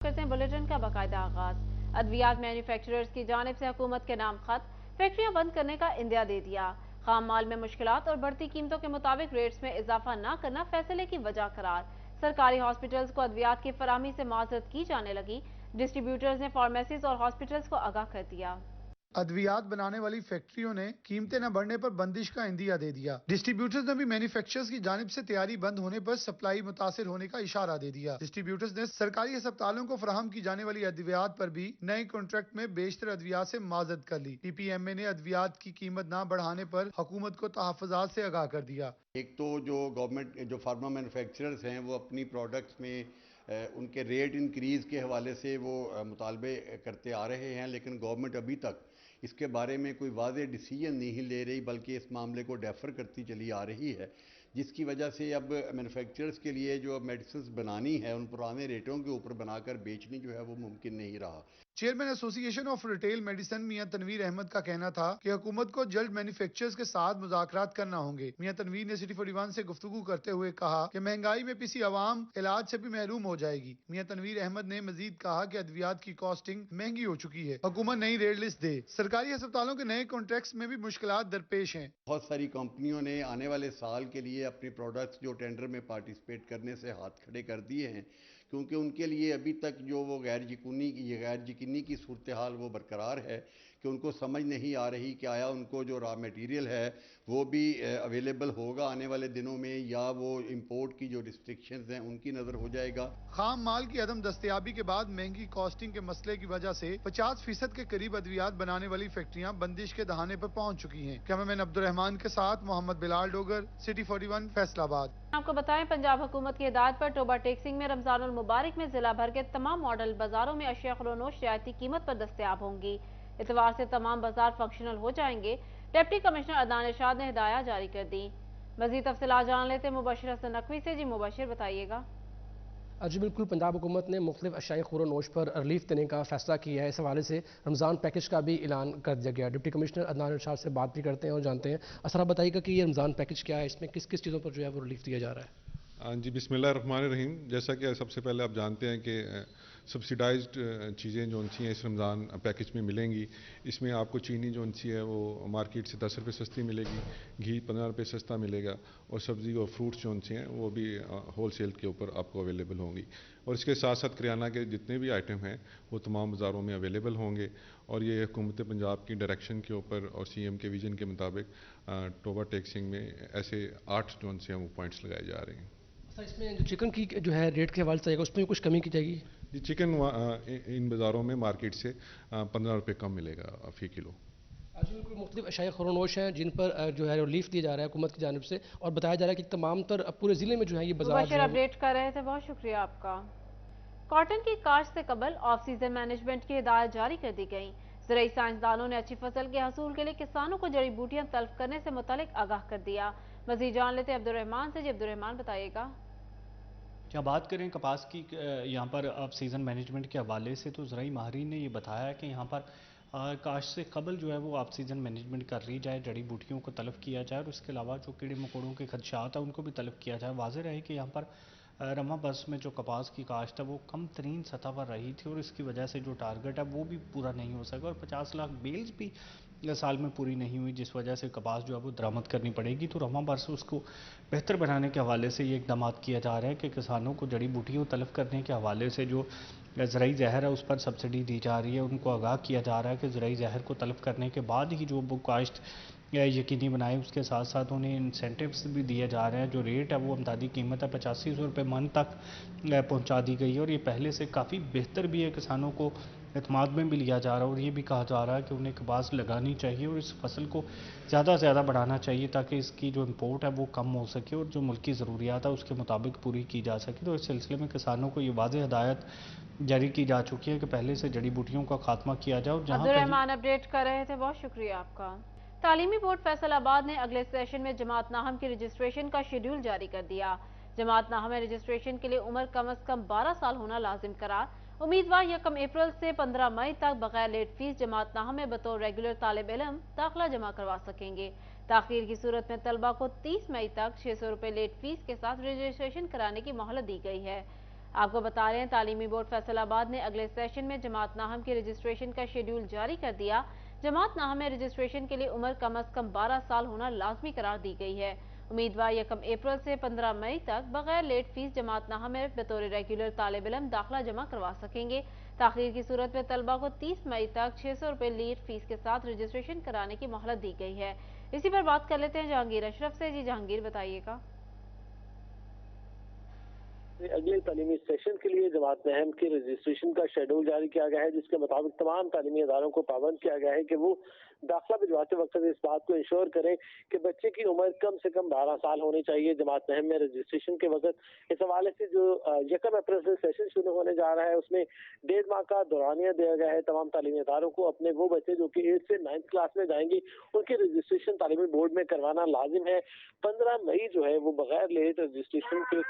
करते हैं बुलेटिन का बाकायदा आगाज। अद्वियात मैन्युफैक्चरर्स की जानिब से हुकूमत के नाम खत, फैक्ट्रियां बंद करने का इंदिया दे दिया। खाम माल में मुश्किलात और बढ़ती कीमतों के मुताबिक रेट्स में इजाफा न करना फैसले की वजह करार। सरकारी हॉस्पिटल्स को अद्वियात की फराहमी से माजरत की जाने लगी। डिस्ट्रीब्यूटर्स ने फार्मेसीज और हॉस्पिटल्स को आगाह कर दिया। अद्वियात बनाने वाली फैक्ट्रियों ने कीमतें न बढ़ने पर बंदिश का इंदिया दे दिया। डिस्ट्रीब्यूटर्स ने भी मैन्युफैक्चरर्स की जानिब से तैयारी बंद होने पर सप्लाई मुतासिर होने का इशारा दे दिया। डिस्ट्रीब्यूटर्स ने सरकारी अस्पतालों को फराहम की जाने वाली अद्वियात पर भी नए कॉन्ट्रैक्ट में बेशतर अद्वियात से माजरत कर ली। पीपीएमए ने अद्वियात की कीमत न बढ़ाने पर हुकूमत को तहफ़्फ़ुज़ात से आगाह कर दिया। एक तो जो गवर्नमेंट जो फार्मा मैन्युफैक्चरर्स हैं वो अपनी प्रोडक्ट्स में उनके रेट इंक्रीज़ के हवाले से वो मुतालबे करते आ रहे हैं, लेकिन गवर्नमेंट अभी तक इसके बारे में कोई वाज़ेह डिसीजन नहीं ले रही, बल्कि इस मामले को डेफर करती चली आ रही है, जिसकी वजह से अब मैन्युफैक्चरर्स के लिए जो मेडिसिन बनानी है उन पुराने रेटों के ऊपर बनाकर बेचनी जो है वो मुमकिन नहीं रहा। Chairman association of retail medicine मियां तनवीर अहमद का कहना था कि हुकूमत को जल्द मैन्युफैक्चरर्स के साथ मुज़ाकरात करना होंगे। मियां तनवीर ने सिटी 41 से गुफ्तगू करते हुए कहा कि महंगाई में पिसी आवाम इलाज से भी महरूम हो जाएगी। मियां तनवीर अहमद ने मजीद कहा कि अद्वियात की कॉस्टिंग महंगी हो चुकी है, हुकूमत नई रेट लिस्ट दे। सरकारी अस्पतालों के नए कॉन्ट्रैक्ट्स में भी मुश्किलात दरपेश हैं। बहुत सारी कंपनियों ने आने वाले साल के लिए अपनी प्रोडक्ट्स जो टेंडर में पार्टिसिपेट करने से हाथ खड़े कर दिए हैं, क्योंकि उनके लिए अभी तक जो वो गैर यकीनी की सूरत हाल वो बरकरार है कि उनको समझ नहीं आ रही कि आया उनको जो रॉ मटेरियल है वो भी अवेलेबल होगा आने वाले दिनों में, या वो इंपोर्ट की जो रिस्ट्रिक्शंस हैं उनकी नज़र हो जाएगा। खाम माल की अदम दस्तयाबी के बाद महंगी कॉस्टिंग के मसले की वजह से 50% के करीब अद्वियात बनाने वाली फैक्ट्रियां बंदिश के दहाने पर पहुंच चुकी हैं। कैमरामैन अब्दुल रहमान के साथ मोहम्मद बिलाल डोगर, सिटी 41 फैसलाबाद। आपको बताएं, पंजाब हुकूमत की हिदायत पर टोबा टेक्सिंग में रमजानुल मुबारक में जिला भर के तमाम मॉडल बाजारों में अशिया खुरोनोश रियायती कीमत पर दस्तयाब होंगी। इतवार से तमाम बाजार फंक्शनल हो जाएंगे। डिप्टी कमिश्नर अदनान इरशाद ने हिदायत जारी कर दी। मजीद तफसीलात जान लेते मुबशिर हसन नकवी से। जी मुबशिर, बताइएगा। जी बिल्कुल, पंजाब हुकूमत ने मुख्तलिफ अशियाई खुरोनोश पर रिलीफ देने का फैसला किया है। इस हवाले से रमज़ान पैकेज का भी ऐलान कर दिया गया। डिप्टी कमिश्नर अदनान इरशाद से बात भी करते हैं और जानते हैं। असरा बताइएगा कि ये रमज़ान पैकेज क्या है, इसमें किस किस चीज़ों पर जो है वो रिलीफ दिया जा रहा है। जी बिस्मिल्लाहिर्रहमानिर्रहीम। जैसा कि सबसे पहले आप जानते हैं कि सब्सिडाइज्ड चीज़ें जो सी हैं इस रमज़ान पैकेज में मिलेंगी। इसमें आपको चीनी जो सी है वो मार्केट से 10 रुपये सस्ती मिलेगी, घी 15 रुपये सस्ता मिलेगा, और सब्ज़ी और फ्रूट्स जो सी हैं वो भी होल सेल के ऊपर आपको अवेलेबल होंगी। और इसके साथ साथ करियाना के जितने भी आइटम हैं वो तमाम बाज़ारों में अवेलेबल होंगे। और ये हुकूमत पंजाब की डायरेक्शन के ऊपर और CM के विजन के मुताबिक टोबा टेक्सिंग में ऐसे 8 जो से हैं वो पॉइंट्स लगाए जा रहे हैं। इसमें जो चिकन की जो है रेट के हवाले से आएगा उसमें कुछ कमी की जाएगी। जी, चिकन इन बाज़ारों में मार्केट से 15 रुपये कम मिलेगा फ़ी किलो। आज बिल्कुल मुख्तलिफ अशियाई खुरोनोश हैं जिन पर जो है रिलीफ दिया जा रहा है हुकूमत की जानिब से, और बताया जा रहा है कि तमाम तर पूरे ज़िले में जो है ये बाजार अपडेट कर रहे थे, बहुत शुक्रिया आपका। कॉटन की काश्त से कबल ऑफ सीजन मैनेजमेंट की हिदायत जारी कर दी गई। ज़राई साइंसदानों ने अच्छी फसल के हसूल के लिए किसानों को जड़ी बूटियां तल्फ करने से मुतल्लिक आगाह कर दिया। मज़ीद जान लेते अब्दुल रहमान से। जी अब्दुल रहमान, बताइएगा। क्या बात करें कपास की, यहाँ पर अब सीज़न मैनेजमेंट के हवाले से तो ज़राई माहिरीन ने ये बताया है कि यहाँ पर काश्त से कबल जो है वो आप सीज़न मैनेजमेंट कर ली जाए, जड़ी बूटियों को तलब किया जाए, और उसके अलावा जो कीड़े मकोड़ों के खदशात हैं उनको भी तलब किया जाए। वाज़ेह रहे कि यहाँ पर रमा बस में जो कपास की काश्त है वो कम तरीन सतह पर रही थी, और इसकी वजह से जो टारगेट है वो भी पूरा नहीं हो सका, और 50 लाख बेल्स भी साल में पूरी नहीं हुई, जिस वजह से कपास जो है वो दरामद करनी पड़ेगी। तो रमा बस उसको बेहतर बनाने के हवाले से ये इकदाम किया जा रहा है कि किसानों को जड़ी बूटियों तलब करने के हवाले से जो ज़राई ज़हर है उस पर सब्सिडी दी जा रही है। उनको आगाह किया जा रहा है कि ज़राई ज़हर को तलब करने के बाद ही जो वो काश्त यकीनी बनाए। उसके साथ साथ उन्हें इंसेंटिव्स भी दिए जा रहे हैं। जो रेट है वो अमदादी कीमत है 8500 रुपये मन तक पहुंचा दी गई है, और ये पहले से काफ़ी बेहतर भी है। किसानों को एतमाद में भी लिया जा रहा है, और ये भी कहा जा रहा है कि उन्हें कपास लगानी चाहिए और इस फसल को ज़्यादा से ज़्यादा बढ़ाना चाहिए ताकि इसकी जो इम्पोर्ट है वो कम हो सके और जो मुल्की ज़रूरियात है उसके मुताबिक पूरी की जा सके। तो इस सिलसिले में किसानों को ये वाज़ेह हिदायत जारी की जा चुकी है कि पहले से जड़ी बूटियों का खात्मा किया जाए। और जहाँ अब्दुल रहमान अपडेट कर रहे थे, बहुत शुक्रिया आपका। तालीमी बोर्ड फैसलाबाद ने अगले सेशन में जमात नाहम की रजिस्ट्रेशन का शेड्यूल जारी कर दिया। जमात नाहम में रजिस्ट्रेशन के लिए उम्र कम अज कम 12 साल होना लाजिम करार। उम्मीदवार 1 अप्रैल से 15 मई तक बगैर लेट फीस जमात नाहम में बतौर रेगुलर तालिब इल्म दाखिला जमा करवा सकेंगे। ताखीर की सूरत में तलबा को 30 मई तक 600 रुपये लेट फीस के साथ रजिस्ट्रेशन कराने की मोहलत दी गई है। आपको बता रहे हैं, तालीमी बोर्ड फैसलाबाद ने अगले सेशन में जमात नाहम की रजिस्ट्रेशन का शेड्यूल जारी कर दिया। जमात नाहम में रजिस्ट्रेशन के लिए उम्र कम अज कम 12 साल होना लाजमी करार दी गई है। उम्मीदवार 1 अप्रैल से 15 मई तक बगैर लेट फीस जमात नाहम में बतौर रेगुलर तालिब इल्म दाखिला जमा करवा सकेंगे। ताखीर की सूरत में तलबा को 30 मई तक 600 रुपये लेट फीस के साथ रजिस्ट्रेशन कराने की मोहलत दी गई है। इसी पर बात कर लेते हैं जहांगीर अशरफ से। जी जहांगीर, बताइएगा। अगले तालीमी सेशन के लिए जमात नाहम के रजिस्ट्रेशन का शेड्यूल जारी किया गया है, जिसके मुताबिक तमाम तालीमी इदारों को पाबंद किया गया है कि वो दाखिला भिजवाते वक्त इस बात को इंश्योर करें कि बच्चे की उम्र कम से कम 12 साल होनी चाहिए जमात नाहम में रजिस्ट्रेशन के वक्त। इस हवाले से जो 1 अप्रैल से सेशन शुरू होने जा रहा है, उसमें 1.5 माह का दौरानिया दिया गया है तमाम तालीमी इदारों को। अपने वो बच्चे जो कि 8 से 9th क्लास में जाएंगे, उनकी रजिस्ट्रेशन तालीमी बोर्ड में करवाना लाजिम है। 15 मई जो है वो बगैर लेट रजिस्ट्रेशन के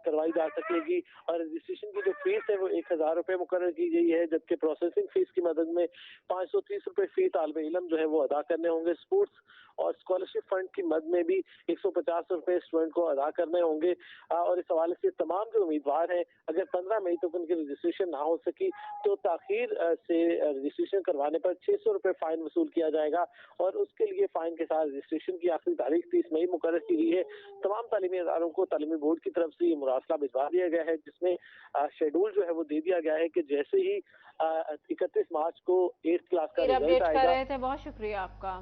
करवाई जा सकेगी और रजिस्ट्रेशन की जो फीस है वो 1000 रुपये मुकर्रर की गई है, जबकि प्रोसेसिंग फीस की मदद में 530 रुपये फी तालिब इल्म जो है वो अदा करने होंगे। स्पोर्ट्स और स्कॉलरशिप फंड की मद में भी 150 रुपये स्टूडेंट को अदा करने होंगे। और इस हवाले से तमाम जो उम्मीदवार हैं, अगर 15 मई तक उनकी रजिस्ट्रेशन ना हो सकी तो ताखीर से रजिस्ट्रेशन करवाने पर 600 रुपये फाइन वसूल किया जाएगा और उसके लिए फाइन के साथ रजिस्ट्रेशन की आखिरी तारीख 30 मई मुकर्रर की गई है। तमाम तालीमी इदारों को तालीमी बोर्ड की तरफ से ये मुरासला भिजवा दिया गया है, जिसमें शेड्यूल जो है वो दे दिया गया है कि जैसे ही 31 मार्च को 8th क्लास का रिजल्ट आएगा। कर रहे थे, बहुत शुक्रिया आपका।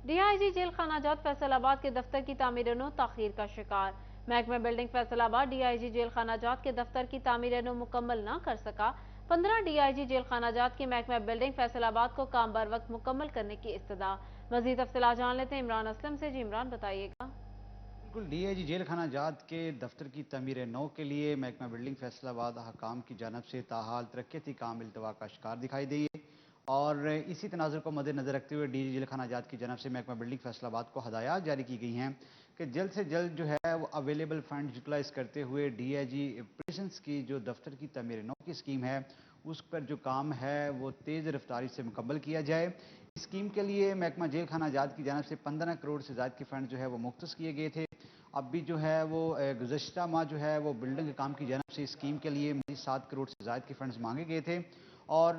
डीआईजी जेल खानाजात फैसलाबाद के दफ्तर की तामीर नो ताखीर का शिकार। महकमा बिल्डिंग फैसलाबाद डीआईजी जेल खानाजात के दफ्तर की तामीर नो मुकम्मल न कर सका। 15 डीआईजी जेल खानाजात की महकमा बिल्डिंग फैसलाबाद को काम बर वक्त मुकम्मल करने की इस्तदा। मजीद तफसीलात जान लेते हैं इमरान असलम से। जी इमरान, बताइएगा। बिल्कुल, डीआईजी जेल खानाजात के दफ्तर की तमीर नौ के लिए महकमा बिल्डिंग फैसलाबाद हकाम की जानब से ताहाल तरक्याती काम इल्तवा का शिकार दिखाई दी है और इसी तनाजुर को मद्देनजर रखते हुए डीआईजी जेल खानाजात की जानब से महकमा बिल्डिंग फैसलाबाद को हदायत जारी की गई हैं कि जल्द से जल्द जो है वो अवेलेबल फंड यूटिलाइज करते हुए डीआईजी प्रिजन्स की जो दफ्तर की तमीर नौ की स्कीम है उस पर जो काम है वो तेज़ रफ्तारी से मुकम्मल किया जाए। इस स्कीम के लिए महकमा जेल खानाजात की जानब से 15 करोड़ से ज़्यादा के फंड जो है वो मुख्तस किए गए थे। अब भी जो है वो गुज़श्ता माह जो है वो बिल्डिंग के काम की जानब से स्कीम के लिए 7 करोड़ से ज़्यादा के फंड्स मांगे गए थे और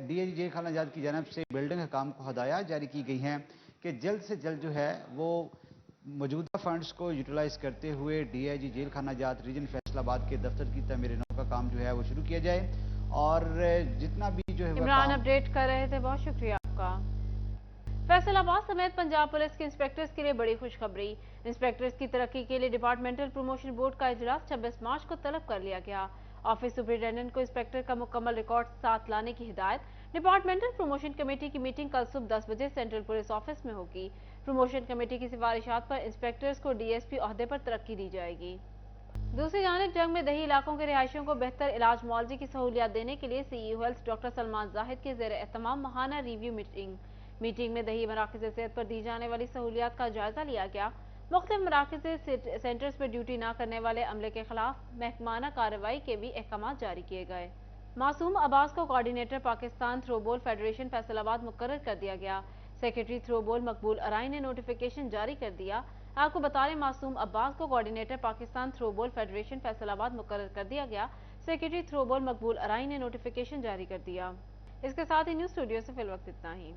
डीआईजी जेल खानाजात की जानब से बिल्डिंग के काम को हदायत जारी की गई हैं कि जल्द से जल्द जो है वो मौजूदा फंड्स को यूटिलाइज करते हुए डीआईजी जेल खानाजात रीजन फैसलाबाद के दफ्तर की तमीर नौ का काम जो है वो शुरू किया जाए और जितना भी जो है इमरान अपडेट कर रहे थे, बहुत शुक्रिया आपका। फैसलाबाद समेत पंजाब पुलिस के इंस्पेक्टर्स के लिए बड़ी खुशखबरी। इंस्पेक्टर्स की तरक्की के लिए डिपार्टमेंटल प्रमोशन बोर्ड का इजलास 26 मार्च को तलब कर लिया गया। ऑफिस सुपरिटेंडेंट को इंस्पेक्टर का मुकम्मल रिकॉर्ड साथ लाने की हिदायत। डिपार्टमेंटल प्रमोशन कमेटी की मीटिंग कल सुबह 10 बजे सेंट्रल पुलिस ऑफिस में होगी। प्रमोशन कमेटी की सिफारिशात पर इंस्पेक्टर्स को डीएसपी ओहदे पर तरक्की दी जाएगी। दूसरी जानिब जंग में दही इलाकों के रिहायशियों को बेहतर इलाज मुआवजे की सहूलियत देने के लिए CEO health doctor Salman Zahid के ज़ेर एहतमाम माहाना रिव्यू मीटिंग में दही मराकज़ सेहत पर दी जाने वाली सहूलियात का जायजा लिया गया। मुख्तलिफ मराकज़ सेंटर्स पर ड्यूटी न करने वाले अमले के खिलाफ महकमाना कार्रवाई के भी अहकाम जारी किए गए। मासूम अब्बास को coordinator Pakistan throwball federation Faisalabad मुकर्रर कर दिया गया। सेक्रेटरी थ्रोबॉल मकबूल अराई ने नोटिफिकेशन जारी कर दिया। आपको बता दें, मासूम अब्बास को coordinator Pakistan throwball federation Faisalabad मुकर्रर कर दिया गया। सेक्रेटरी थ्रोबॉल मकबूल अराई ने नोटिफिकेशन जारी कर दिया। इसके साथ ही न्यूज़ स्टूडियो से फिल वक्त इतना ही।